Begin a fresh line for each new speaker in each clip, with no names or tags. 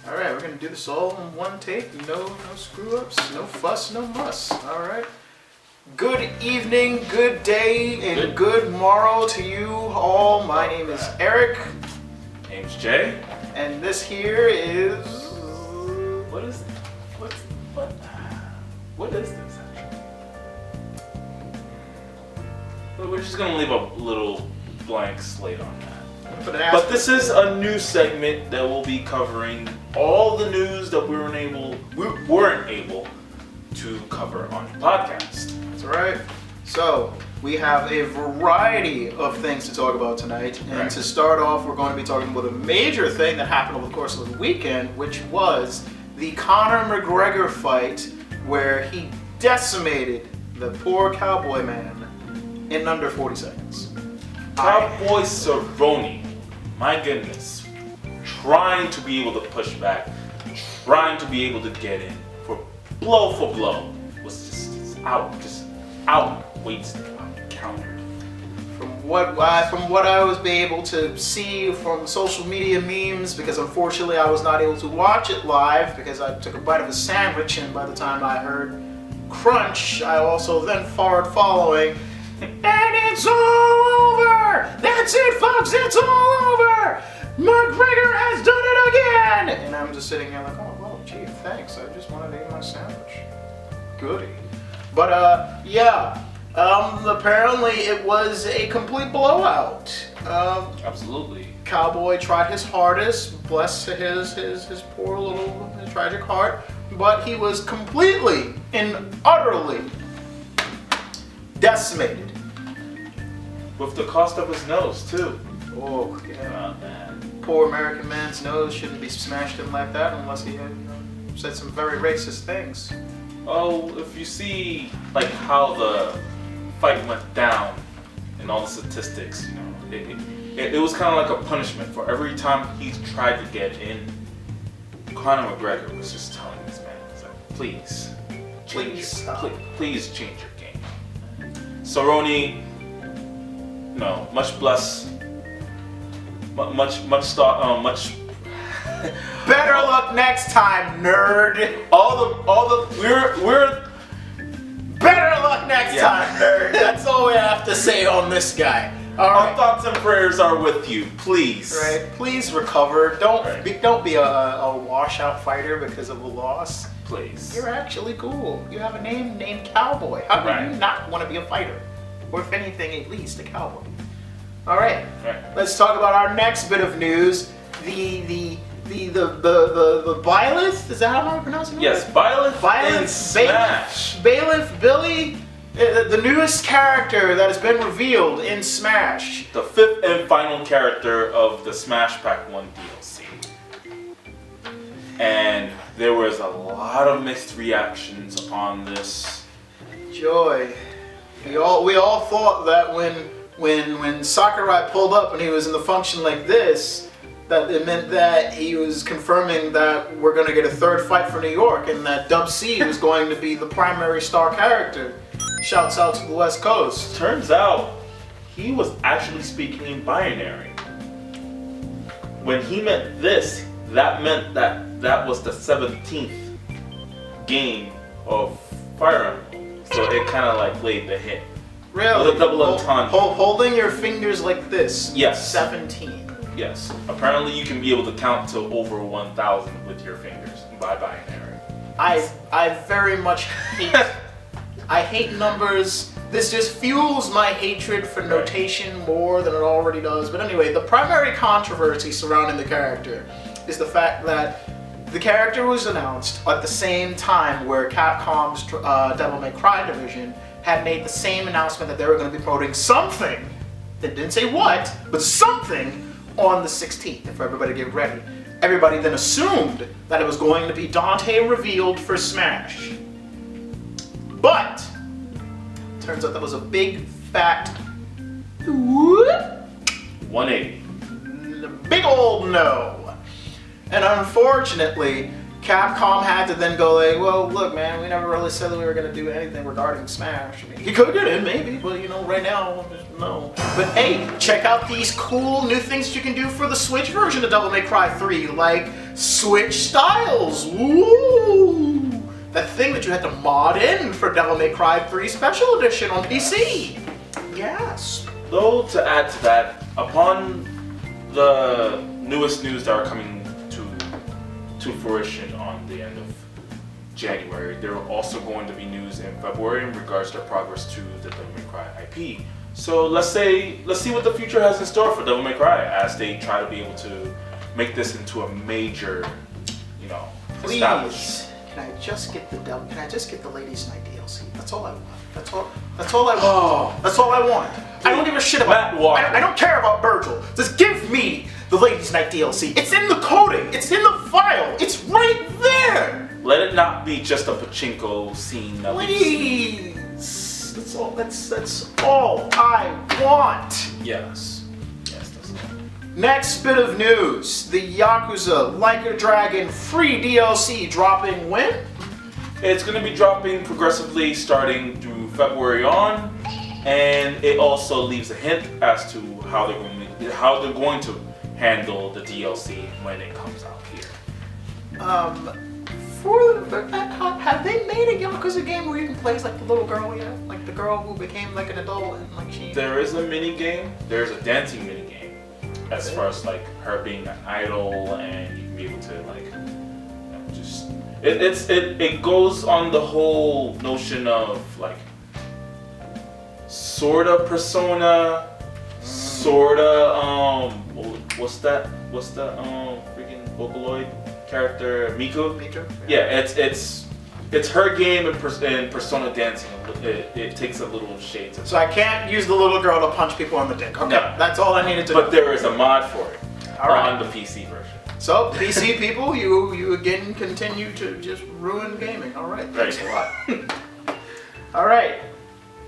Alright, we're gonna do this all in one take. No screw ups, no fuss, no muss. Alright. Good evening, good day, and good morrow to you all. My name is Eric.
Name's Jay.
And this here is...
What is this actually? We're just gonna leave a little blank slate on that. But this is a new segment that will be covering all the news that we weren't able to cover on the podcast.
That's right. So, we have a variety of things to talk about tonight. And
right.
To start off, we're going to be talking about a major thing that happened over the course of the weekend, which was the Conor McGregor fight where he decimated the poor cowboy man in under 40 seconds.
Cowboy Cerrone, my goodness, trying to be able to push back, trying to be able to get in for blow, was just countered.
From what I was able to see from social media memes, because unfortunately I was not able to watch it live because I took a bite of a sandwich, and by the time I heard crunch, I also then fired following. And it's all over! That's it, folks! It's all over! McGregor has done it again! And I'm just sitting here like, oh, well, gee, thanks. I just wanted to eat my sandwich. Goody. But, apparently it was a complete blowout.
Absolutely.
Cowboy tried his hardest, bless his poor little tragic heart, but he was completely and utterly decimated.
With the cost of his nose, too.
Oh, yeah.
Oh, man.
Poor American man's nose shouldn't be smashed in like that unless he had, said some very racist things.
Oh, if you see, like, how the fight went down and all the statistics, it was kind of like a punishment for every time he tried to get in. Conor McGregor was just telling this man, he's like, please change your game. Cerrone, much
Better luck next time, nerd.
We're
Better luck next time, nerd. That's all we have to say on this guy. All right.
Our thoughts and prayers are with you, please.
Right. Please recover. Don't be a washout fighter because of a loss.
Please.
You're actually cool. You have a name named Cowboy. How can you not want to be a fighter? Or if anything, at least a cowboy. All right. Let's talk about our next bit of news. The Byleth? Is that how I'm pronouncing it?
Yes, Byleth in Smash.
Bailiff Billy, the newest character that has been revealed in Smash.
The fifth and final character of the Smash Pack 1 DLC. And there was a lot of mixed reactions upon this.
Joy. We all thought that when Sakurai pulled up and he was in the function like this, that it meant that he was confirming that we're going to get a third fight for New York and that Dub C was going to be the primary star character. Shouts out to the West Coast.
Turns out, he was actually speaking in binary. When he meant this, that meant that was the 17th game of Fire Emblem. So it kind of like laid the hit.
Really?
With a double entendre.
Holding your fingers like this.
Yes.
17.
Yes. Apparently you can be able to count to over 1,000 with your fingers by binary.
I very much hate... I hate numbers. This just fuels my hatred for notation more than it already does. But anyway, the primary controversy surrounding the character is the fact that the character was announced at the same time where Capcom's Devil May Cry division had made the same announcement that they were going to be promoting something. They didn't say what, but something on the 16th for everybody to get ready. Everybody then assumed that it was going to be Dante revealed for Smash. But turns out that was a big fat
180.
Big old no. And unfortunately, Capcom had to then go like, well, look, man, we never really said that we were going to do anything regarding Smash. I mean, he could get in, maybe, but right now, no. But hey, check out these cool new things that you can do for the Switch version of Devil May Cry 3, like Switch styles. Woo! That thing that you had to mod in for Devil May Cry 3 Special Edition on PC. Yes.
Though, to add to that, upon the newest news that are coming to fruition on the end of January, there are also going to be news in February in regards to progress to the Devil May Cry IP. So let's see what the future has in store for Devil May Cry as they try to be able to make this into a major, establishment.
Please, can I just get the Ladies Night DLC? That's all I want. That's all I want.
Oh.
That's all I want. I don't give a shit about
Matt Walker.
I don't care about Virgil. Just give me the Ladies Night DLC. It's in the coding. It's in the file. It's right there.
Let it not be just a pachinko scene.
Please. That's all. That's all I want.
Yes, that's all.
Next bit of news: the Yakuza Like a Dragon free DLC dropping when?
It's going to be dropping progressively starting through February on, and it also leaves a hint as to how they're going to handle the DLC when it comes out here.
Have they made a Yakuza game where you can play as like the little girl yet? Like the girl who became like an adult and like she...
There is a mini game. There's a dancing mini game, as far as like her being an idol, and you can be able to like just it goes on the whole notion of like sorta Persona, sorta what's the freaking Vocaloid character Miku? Yeah, it's her game in Persona dancing. It takes a little shades of.
So I can't use the little girl to punch people on the dick. Okay,
No.
that's all I needed to
But
know.
there is a mod for it
All right.
on the PC version.
So PC people, you again continue to just ruin gaming. All right, thanks a lot. All right.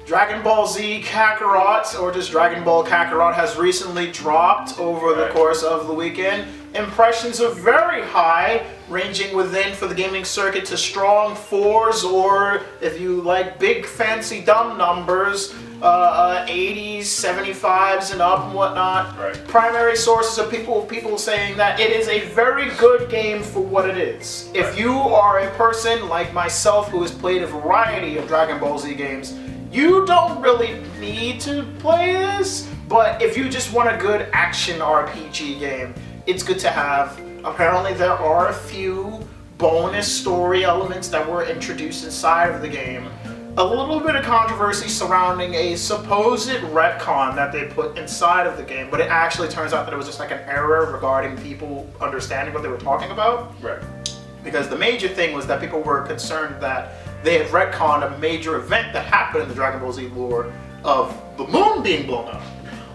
Dragon Ball Z Kakarot, or just Dragon Ball Kakarot, has recently dropped over the course of the weekend. Impressions are very high, ranging within for the gaming circuit to strong 4s, or if you like big fancy dumb numbers, 80s, 75s and up and whatnot.
Right.
Primary sources of people saying that it is a very good game for what it is. If you are a person like myself who has played a variety of Dragon Ball Z games, you don't really need to play this, but if you just want a good action RPG game, it's good to have. Apparently there are a few bonus story elements that were introduced inside of the game. A little bit of controversy surrounding a supposed retcon that they put inside of the game, but it actually turns out that it was just like an error regarding people understanding what they were talking about.
Right.
Because the major thing was that people were concerned that they had retconned a major event that happened in the Dragon Ball Z lore of the moon being blown up.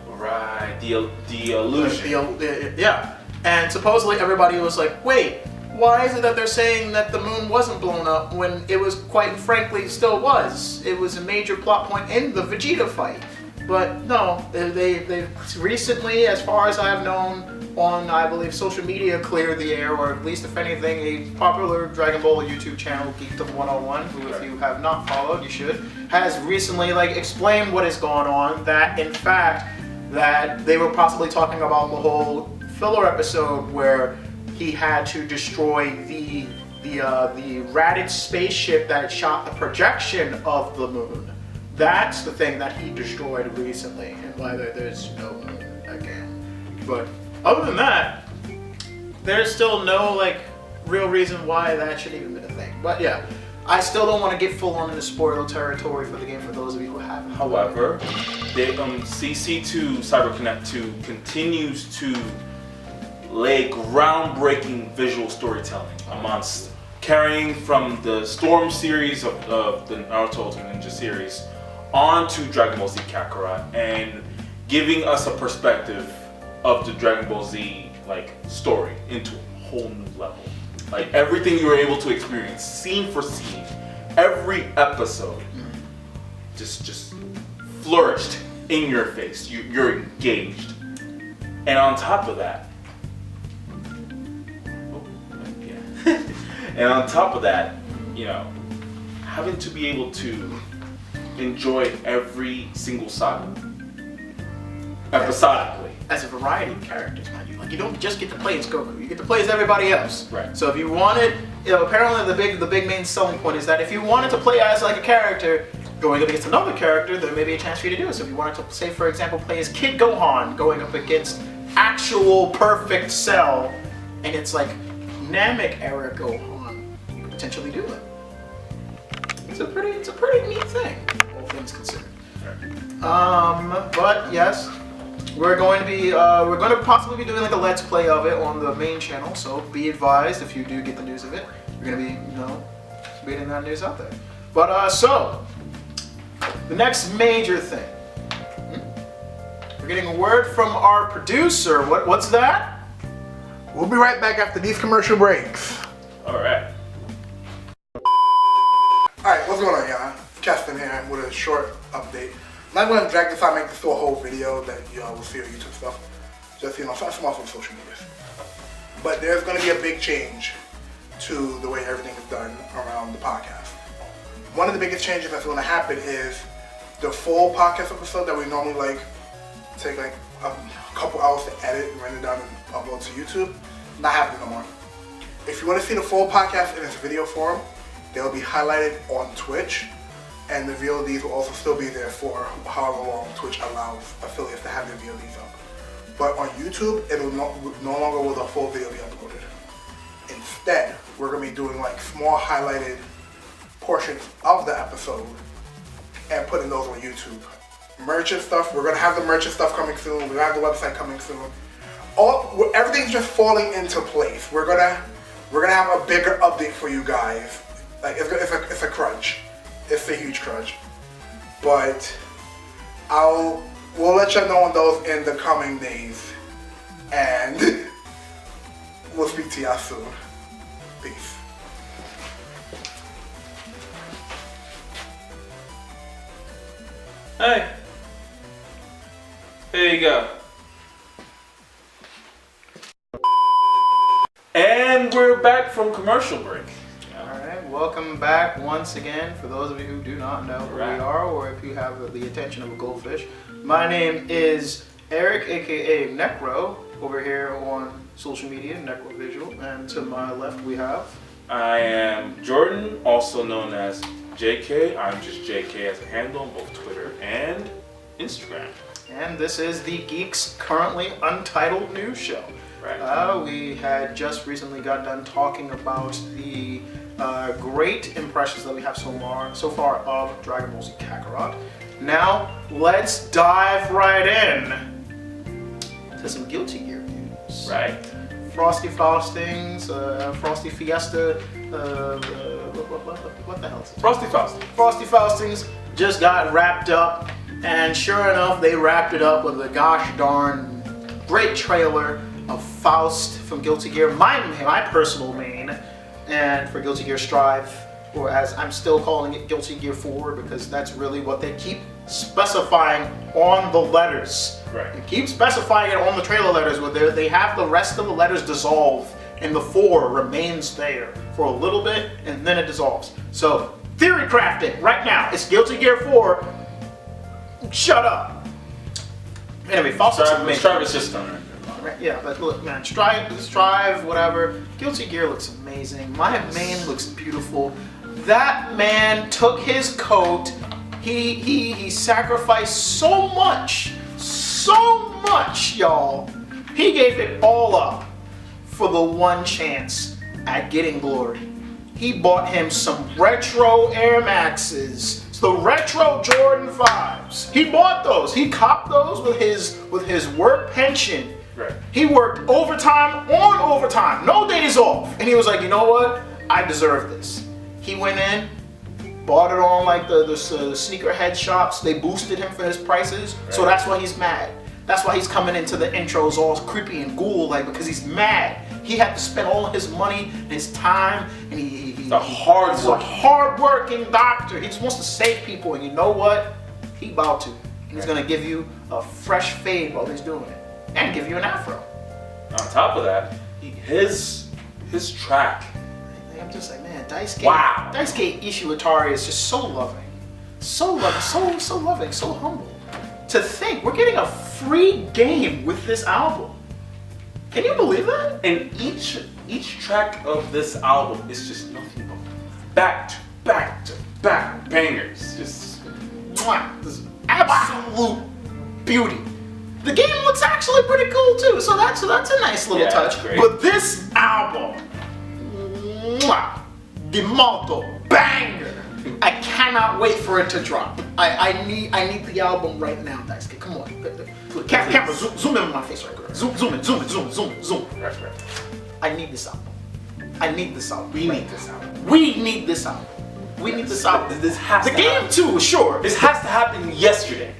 Right. The illusion.
Yeah. And supposedly everybody was like, wait, why is it that they're saying that the moon wasn't blown up when it was, quite frankly, still was? It was a major plot point in the Vegeta fight. But no, they recently, as far as I've known, on, I believe, social media cleared the air, or at least, if anything, a popular Dragon Ball YouTube channel, Geeks 101, who, if you have not followed, you should, has recently explained what is going on, that, in fact, that they were possibly talking about the whole filler episode where he had to destroy the ratted spaceship that shot the projection of the moon. That's the thing that he destroyed recently, and why there's no moon again. But other than that, there's still no real reason why that should even been a thing. But yeah, I still don't want to get full on into spoiler territory for the game for those of you who haven't.
However, CC2 CyberConnect 2 continues to lay groundbreaking visual storytelling amongst carrying from the Storm series of the Naruto Ultimate Ninja series onto Dragon Ball Z Kakarot, and giving us a perspective of the Dragon Ball Z story into a whole new level. Everything you were able to experience, scene for scene, every episode just flourished in your face. You're engaged. And on top of that, having to be able to enjoy every single saga episodically.
As a variety of characters, mind you. you don't just get to play as Goku. You get to play as everybody else.
Right.
So if you wanted, apparently the big main selling point is that if you wanted to play as like a character going up against another character, there may be a chance for you to do it. So if you wanted to, say for example, play as Kid Gohan going up against actual perfect Cell, and it's like Namek era Gohan, you could potentially do it. It's a pretty neat thing, all things considered. But yes, we're going to possibly be doing like a Let's Play of it on the main channel. So be advised if you do get the news of it, we're going to be, getting that news out there. But so the next major thing, we're getting a word from our producer. What's that?
We'll be right back after these commercial breaks.
All right.
Alright, what's going on, y'all? Keston here with a short update. I'm not going to drag this out and make this to a whole video that y'all will see on YouTube stuff. Just, some off on social media. But there's going to be a big change to the way everything is done around the podcast. One of the biggest changes that's going to happen is the full podcast episode that we normally like take like a couple hours to edit and render down and upload to YouTube. Not happening no more. If you want to see the full podcast in its video form, they'll be highlighted on Twitch, and the VODs will also still be there for however long Twitch allows affiliates to have their VODs up. But on YouTube, it'll no longer will the full video be uploaded. Instead, we're going to be doing like small highlighted portions of the episode and putting those on YouTube. Merch and stuff, we're going to have the merch and stuff coming soon. We're going to have the website coming soon. Everything's just falling into place. We're gonna have a bigger update for you guys. Like it's a crunch. It's a huge crunch. But we'll let you know on those in the coming days. And we'll speak to y'all soon. Peace.
Hey. There you go. And we're back from commercial break.
Alright, welcome back once again. For those of you who do not know who we are, or if you have the attention of a goldfish, my name is Eric, aka Necro, over here on social media, Necro Visual, and to my left we have...
I am Jordan, also known as JK. I'm just JK as a handle on both Twitter and Instagram.
And this is the Geeks Currently Untitled News Show.
Right.
We had just recently got done talking about the great impressions that we have so far of Dragon Ball Z Kakarot. Now, let's dive right in to some Guilty Gear news.
Right.
Frosty Faustings, Frosty Fiesta, what the hell is it?
Frosty Faust.
Frosty Faustings just got wrapped up, and sure enough, they wrapped it up with a gosh darn great trailer of Faust from Guilty Gear, my personal main, and for Guilty Gear Strive, or as I'm still calling it, Guilty Gear 4, because that's really what they keep specifying on the letters.
Right.
They keep specifying it on the trailer letters, where they have the rest of the letters dissolve, and the 4 remains there for a little bit, and then it dissolves. So, theory crafting, right now, it's Guilty Gear 4, shut up. Anyway, Faust
Strive is just done.
Yeah, but look, man, Strive, whatever. Guilty Gear looks amazing. My main looks beautiful. That man took his coat. He sacrificed so much, y'all. He gave it all up for the one chance at getting glory. He bought him some retro Air Maxes. The retro Jordan 5s. He bought those. He copped those with his work pension.
Right.
He worked overtime on overtime, no days off. And he was like, you know what? I deserve this. He went in, bought it on like the sneakerhead shops. They boosted him for his prices. Right. So that's why he's mad. That's why he's coming into the intros all creepy and ghoul like, because he's mad. He had to spend all his money and his time, and he's a hard-working doctor. He just wants to save people, and you know what? He about to. And he's gonna give you a fresh fade while he's doing it. And give you an afro.
On top of that, his track.
I'm just like, man, Daisuke.
Wow.
Daisuke Ishiwatari is just so loving, so loving, so humble. To think we're getting a free game with this album. Can you believe that?
And each track of this album is just nothing but back to back to back bangers. Just
Mwah. This is absolute beauty. The game looks actually pretty cool too, so that's a nice little touch.
Great.
But this album, mwah, the Malto banger. I cannot wait for it to drop. I need the album right now, Daisuke. Come on. Camera, zoom in on my face right quick. Zoom in.
right.
I need this album. I need this album.
We need this album.
We need this album. We need this album.
This has
the
to
game
happen.
too, sure.
This has to happen yesterday.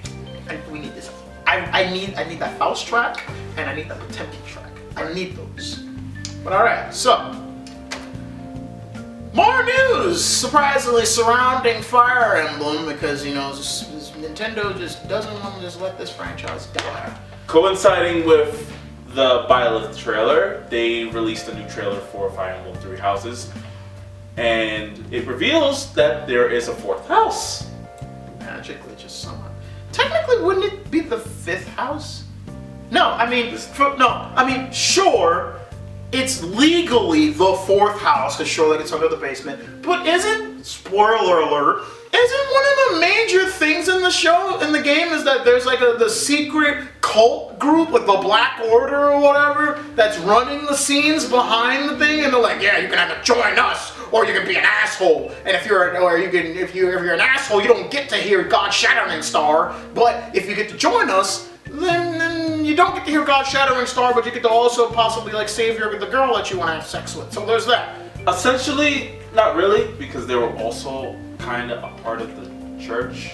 We need this. I need that Faust track and I need that Potemkin track. I need those. But alright, so more news surprisingly surrounding Fire Emblem because Nintendo just doesn't want to just let this franchise die.
Coinciding with the Byleth trailer, they released a new trailer for Fire Emblem Three Houses, and it reveals that there is a fourth house.
Magically, just somehow. Technically, wouldn't it be the fifth house? No, I mean, sure, it's legally the fourth house because surely it's under the basement. But spoiler alert, isn't one of the major things in the game is that there's like the secret cult group, like the Black Order or whatever, that's running the scenes behind the thing, and they're like, yeah, you can either join us or you can be an asshole. And if you're an asshole, you don't get to hear God's Shattering Star. But if you get to join us, then you don't get to hear God's Shattering Star, but you get to also possibly like save the girl that you want to have sex with. So there's that.
Essentially, not really, because they were also kind of a part of the church.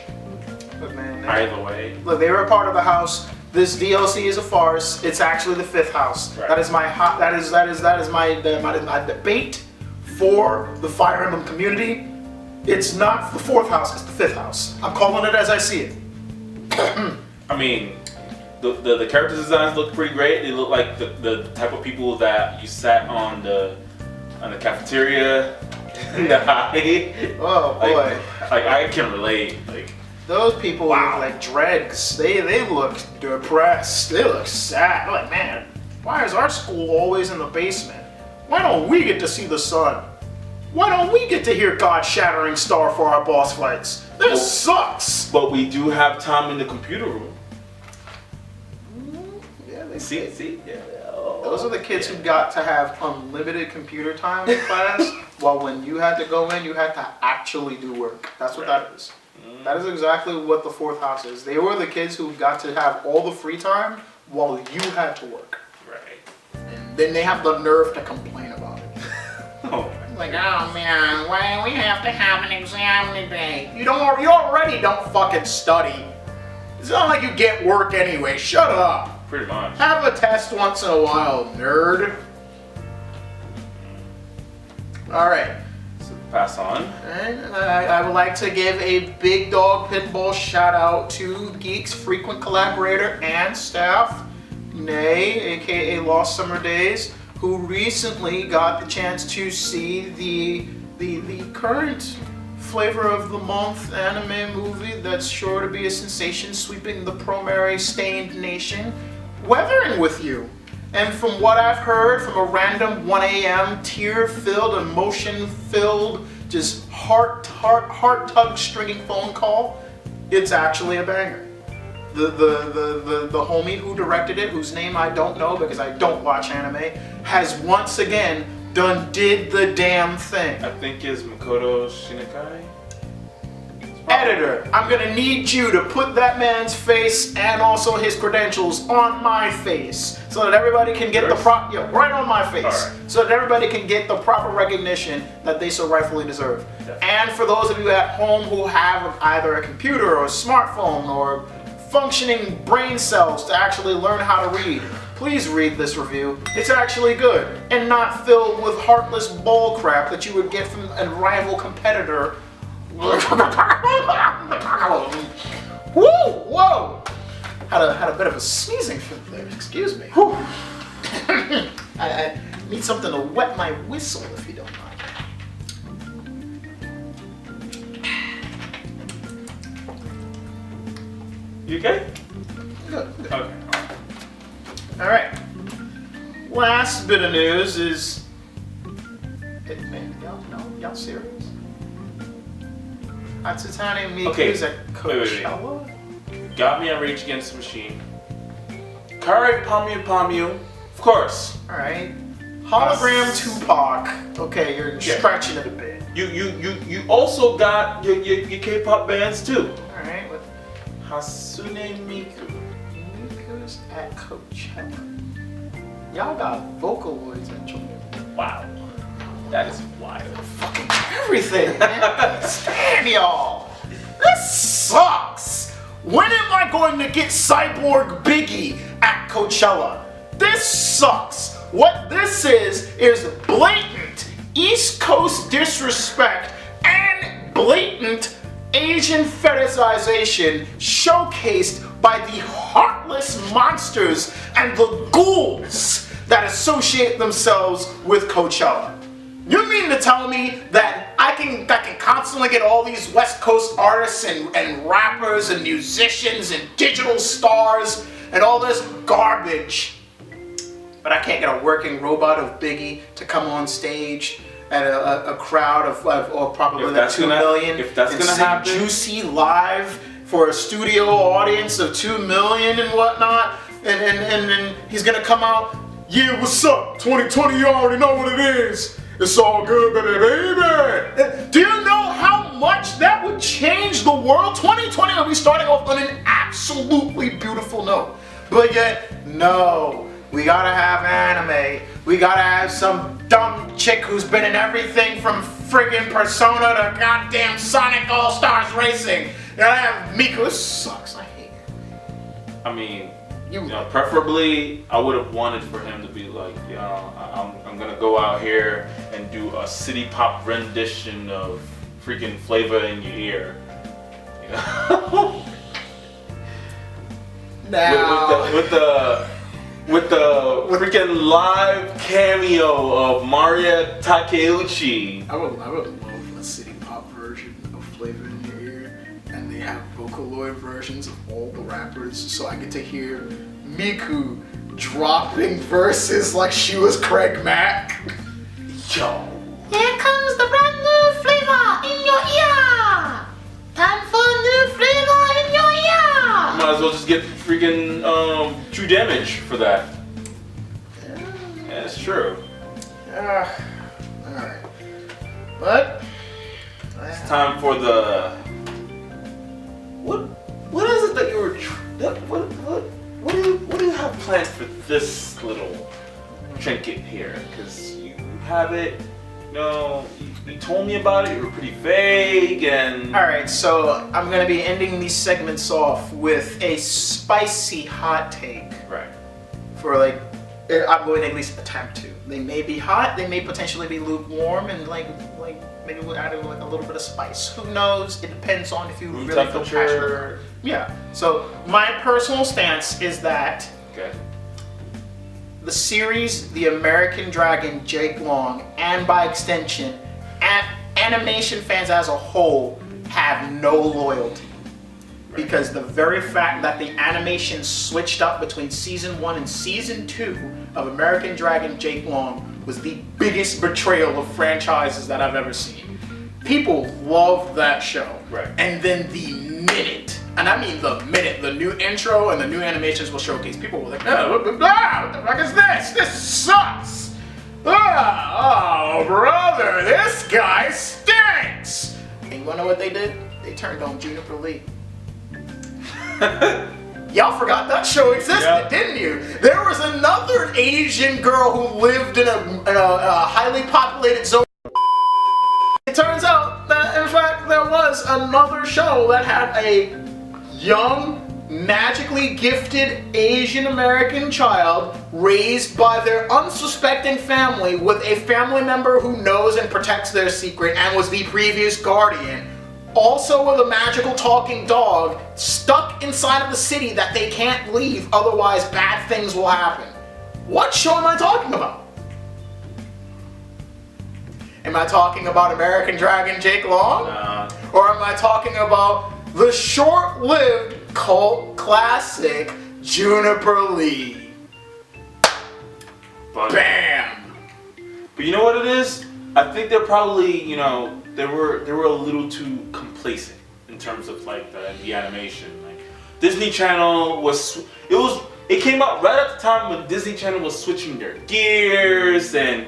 But man,
Either way.
look, they were a part of the house. This DLC is a farce. It's actually the fifth house.
Right.
That is my debate for the Fire Emblem community. It's not the fourth house, it's the fifth house. I'm calling it as I see it.
I mean, the character designs look pretty great. They look like the type of people that you sat on the cafeteria in the high.
Oh boy.
Like I can relate. Like
Those people
Wow.
look like dregs. They look depressed. They look sad. They're like, man, why is our school always in the basement? Why don't we get to see the sun? Why don't we get to hear God's Shattering Star for our boss fights? This sucks.
but we do have time in the computer room.
Yeah, they
See? Yeah.
Those are the kids who got to have unlimited computer time in class, while when you had to go in, you had to actually do work. That's what that is. That is exactly what the fourth house is. They were the kids who got to have all the free time while you had to work.
Right.
And then they have the nerve to complain about it.
Oh.
Like, oh man, why we have to have an exam today? You already don't fucking study. It's not like you get work anyway. Shut up.
Pretty much.
Have a test once in a while, nerd. Alright.
So pass on.
And I would like to give a big dog pitbull shout out to Geeks frequent collaborator and staff, Nay, aka Lost Summer Days, who recently got the chance to see the current flavor of the month anime movie that's sure to be a sensation sweeping the Promare stained nation, Weathering with You. And from what I've heard from a random 1 a.m. tear-filled, emotion-filled, just heart-tug stringing phone call, it's actually a banger. The homie who directed it, whose name I don't know because I don't watch anime, has once again did the damn thing.
I think it's Makoto Shinkai.
Editor, I'm gonna need you to put that man's face and also his credentials on my face so that everybody can get right on my face,
Alright.
so that everybody can get the proper recognition that they so rightfully deserve.
Definitely.
And for those of you at home who have either a computer or a smartphone or functioning brain cells to actually learn how to read, please read this review. It's actually good and not filled with heartless bull crap that you would get from a rival competitor. Woo! Whoa! Had a bit of a sneezing fit there. Excuse me. I need something to wet my whistle, if you don't mind.
You okay?
Good.
Okay.
All right. last bit of news is... Man, y'all serious? Atsutane Miku's at Coachella?
Wait. Got me on Rage Against the Machine. Kare Pamu, of course.
Alright. Hologram Tupac. Okay, you're stretching it a bit.
You also got your K-pop bands too.
Alright.
Hatsune Miku.
Miku's at Coachella. Y'all got Vocaloids at Coachella.
Wow. That is wild.
Fucking everything, man. Stand y'all. This sucks. When am I going to get Cyborg Biggie at Coachella? This sucks. What this is blatant East Coast disrespect and blatant Asian fetishization showcased by the heartless monsters and the ghouls that associate themselves with Coachella. You mean to tell me that I can constantly get all these West Coast artists and rappers and musicians and digital stars and all this garbage, but I can't get a working robot of Biggie to come on stage at a crowd of or probably like 2 million.
If that's gonna happen,
Juicy live for a studio audience of 2 million and whatnot, and he's gonna come out. Yeah, what's up? 2020, you already know what it is. It's all good, baby. Do you know how much that would change the world? 2020 will be starting off on an absolutely beautiful note. But yet, no. We gotta have anime. We gotta have some dumb chick who's been in everything from friggin' Persona to goddamn Sonic All-Stars Racing. You gotta have Miku. This sucks. I hate it.
I mean, you know, preferably, I would have wanted for him to be like, you know, I'm gonna go out here and do a city pop rendition of freaking Flavor in Your Ear. You know?
Now.
With the freaking live cameo of Maria Takeuchi.
I would love a city pop version of Flavor in Your Ear, and they have Vocaloid versions of all the rappers, so I get to hear Miku dropping verses like she was Craig Mack.
Yo.
Here comes the brand new flavor in your ear! Time for new flavor in your ear!
Might as well just get freaking True Damage for that. Yeah, it's true.
Alright. But
It's time for the... What is it that you were... What do you have planned for this little trinket here? Because you have it, you know, you told me about it, you were pretty vague and...
Alright, so I'm going to be ending these segments off with a spicy hot take.
Right.
For like, I'm going to at least attempt to. They may be hot, they may potentially be lukewarm, and like maybe we'll add like a little bit of spice. Who knows? It depends on if you
Room
really feel passionate.
temperature.
Yeah. So my personal stance is that
Okay.
the series, The American Dragon, Jake Long, and by extension, animation fans as a whole have no loyalty. Because the very fact that the animation switched up between season 1 and season 2 of American Dragon Jake Long was the biggest betrayal of franchises that I've ever seen. People loved that show.
Right.
And then the minute, and I mean the minute, the new intro and the new animations will showcase, people were like, oh, what the fuck is this? This sucks! Oh, brother, this guy stinks! And you wanna know what they did? They turned on Juniper Lee. Y'all forgot that show existed, didn't you? There was another Asian girl who lived in a highly populated zone. It turns out that, in fact, there was another show that had a young, magically gifted Asian American child raised by their unsuspecting family with a family member who knows and protects their secret and was the previous guardian. Also with a magical talking dog stuck inside of the city that they can't leave, otherwise bad things will happen. What show am I talking about? Am I talking about American Dragon Jake Long? Or am I talking about the short-lived cult classic Juniper Lee?
fun.
Bam!
But you know what it is? I think they're probably, you know, they were a little too complacent in terms of like the animation. Like Disney Channel it came out right at the time when Disney Channel was switching their gears, and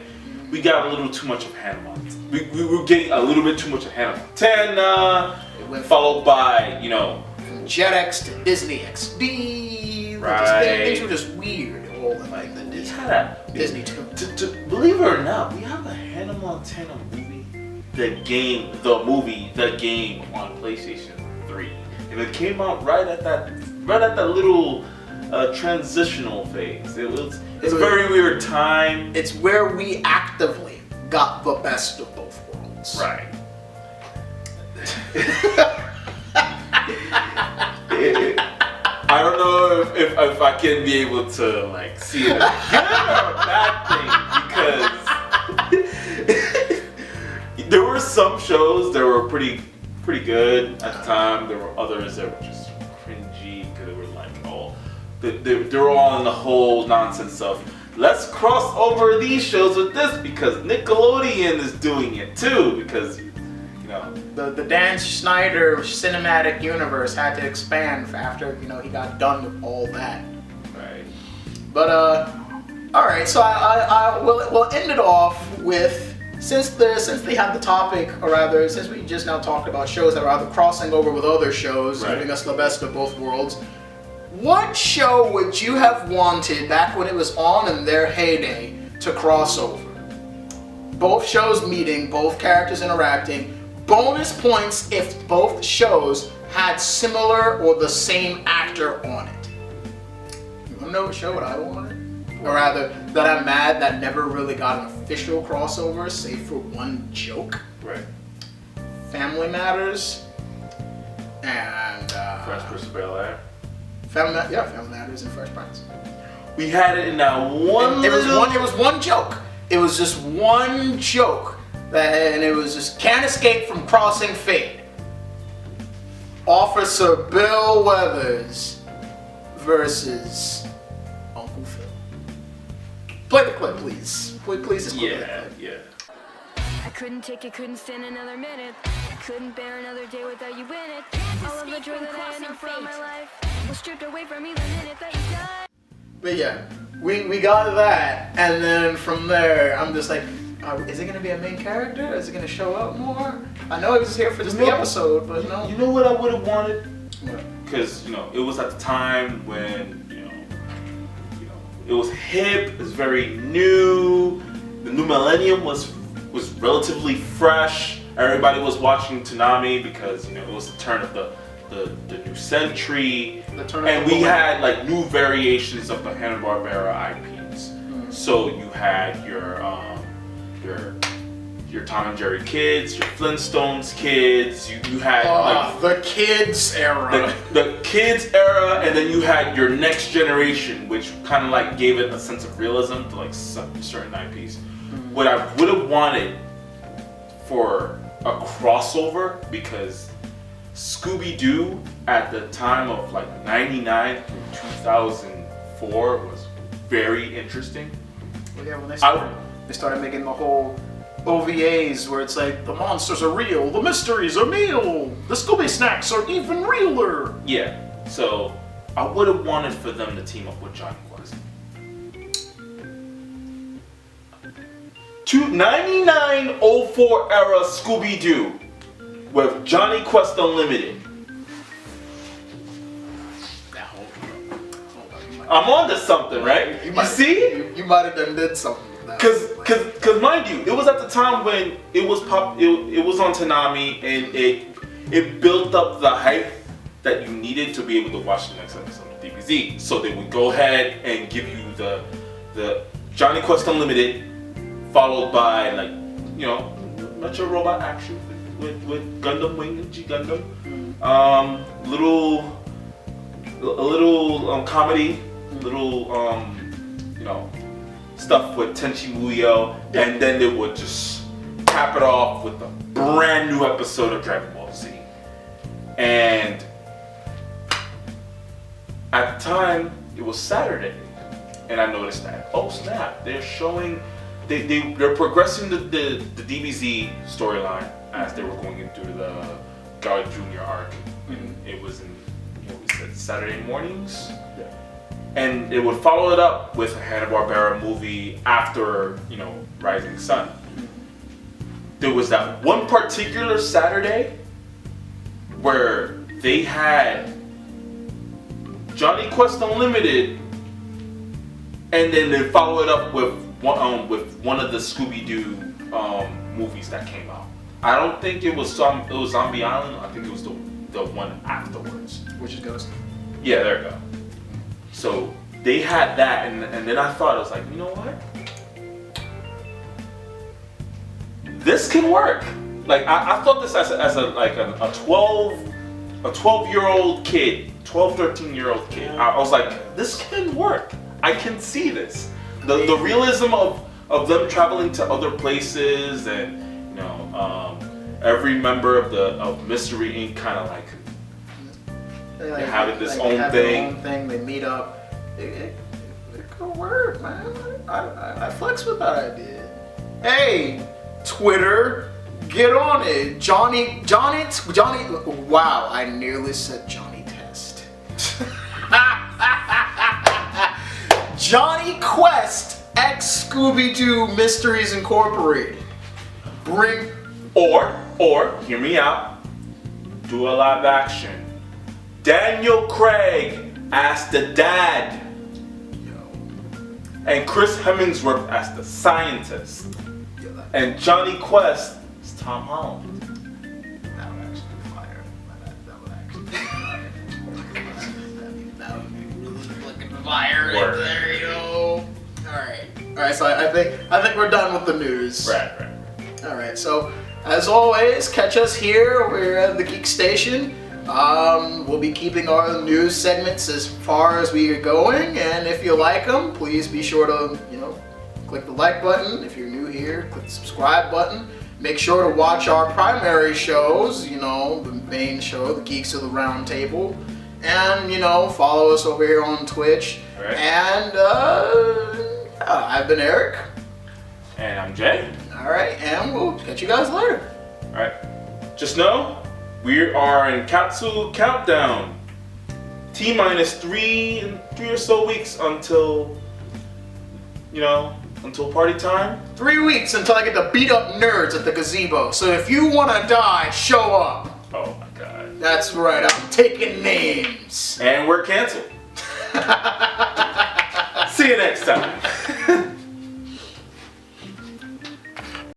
we got a little too much of Hannah Montana. We were getting a little bit too much of Hannah Montana, followed by, you know,
from Jetix to Disney XD.
Right.
Things were just weird. All the like the Disney too.
Believe it or not, we have a Hannah Montana movie, the game on PlayStation 3, and it came out right at that little transitional phase. It's a very weird time.
It's where we actively got the best of both worlds.
Right. I don't know if I can be able to like see it as a good or a bad thing, because there were some shows that were pretty good at the time. There were others that were just cringy because they were like they were all in the whole nonsense of let's cross over these shows with this because Nickelodeon is doing it too, because
the Dan Schneider cinematic universe had to expand after he got done with all that.
Right.
But all right. So we'll end it off with since they had the topic, or rather since we just now talked about shows that are either crossing over with other shows,
right,
giving us the best of both worlds. What show would you have wanted back when it was on in their heyday to cross over? Both shows meeting, both characters interacting. Bonus points if both shows had similar or the same actor on it. You wanna know what show I wanted? Or rather, that I'm mad that never really got an official crossover, save for one joke.
Right.
Family Matters and
Fresh Prince of Bel-Air.
Family Matters and Fresh Prince.
We had it in that one.
It was one joke. It was just one joke. And it was just can't escape from crossing fate. Officer Bill Weathers versus Uncle Phil. Play the clip, please. Please just play the clip.
Yeah.
I couldn't take it, couldn't stand another minute. Couldn't bear another day without you in it. All of the joy that I had known from my life was stripped away from me the minute that you died.
But yeah, we got that, and then from there, I'm just like, is it gonna be a main character? Is it gonna show up more? I know he was here for just the episode, but no.
You know what I would have wanted?
What?
Because it was at the time when it was hip, it was very new. The new millennium was relatively fresh. Everybody was watching Toonami because it was the turn of the new century, and we had like new variations of the Hanna-Barbera IPs.
Mm-hmm.
So you had your Tom and Jerry kids, your Flintstones kids. You had
the kids era.
The kids era, and then you had your next generation, which kind of like gave it a sense of realism to like certain IPs. Mm-hmm. What I would have wanted for a crossover, because Scooby-Doo at the time of like 99 through 2004 was very interesting.
Well, yeah, when they started making the whole OVAs where it's like the monsters are real, the mysteries are real, the Scooby snacks are even realer.
Yeah, so I would have wanted for them to team up with Johnny Quest. 99-04 era Scooby-Doo with Johnny Quest Unlimited.
Now, hold on.
I'm on to something, right? You see?
You might have did something.
Cause mind you, it was at the time when it was it was on Toonami, and it built up the hype that you needed to be able to watch the next episode of DBZ. So they would go ahead and give you the Johnny Quest Unlimited, followed by like Metro Robot action with Gundam Wing and G Gundam, a little comedy, stuff with Tenchi Muyo, and then they would just cap it off with a brand new episode of Dragon Ball Z. And at the time, it was Saturday, and I noticed that. Oh snap! They're showing, they're progressing the DBZ storyline as they were going into the Guard Jr. arc. And it was in, we said Saturday mornings.
Yeah.
And it would follow it up with a Hanna-Barbera movie after, Rising Sun. There was that one particular Saturday where they had Johnny Quest Unlimited, and then they followed it up with one of the Scooby-Doo movies that came out. I don't think it was Zombie Island. I think it was the one afterwards.
Which is Ghost.
Yeah, there you go. So they had that, and then I thought, I was like, you know what? This can work. Like I thought this as a 12-year-old kid, 13-year-old kid. I was like, this can work. I can see this. The realism of them traveling to other places, and every member of Mystery Inc. kind of like they have this own thing.
They meet up. It could work, man. I flex with that idea. Hey, Twitter, get on it. Johnny. Wow, I nearly said Johnny Test. Johnny Quest X Scooby-Doo Mysteries Incorporated.
Or hear me out. Do a live action. Daniel Craig as the dad. And Chris Hemsworth as the scientist. And Johnny Quest is Tom Holland.
That would actually be fire. That would actually be fire. That would be really fucking fire right there, yo. Alright, so I think we're done with the news.
Right.
Alright, so as always, catch us here. We're at the Geek Station. We'll be keeping our news segments as far as we are going, and if you like them, please be sure to, click the like button. If you're new here, click the subscribe button. Make sure to watch our primary shows, the main show, the Geeks of the Round Table, and, follow us over here on Twitch.
Right.
And, I've been Eric.
And I'm Jay.
Alright, and we'll catch you guys later.
Alright. Just know, we are in Katsu Countdown. T-minus 3 or so weeks until party time.
3 weeks until I get to beat up nerds at the gazebo. So if you want to die, show up.
Oh my god.
That's right, I'm taking names.
And we're canceled. See you next time.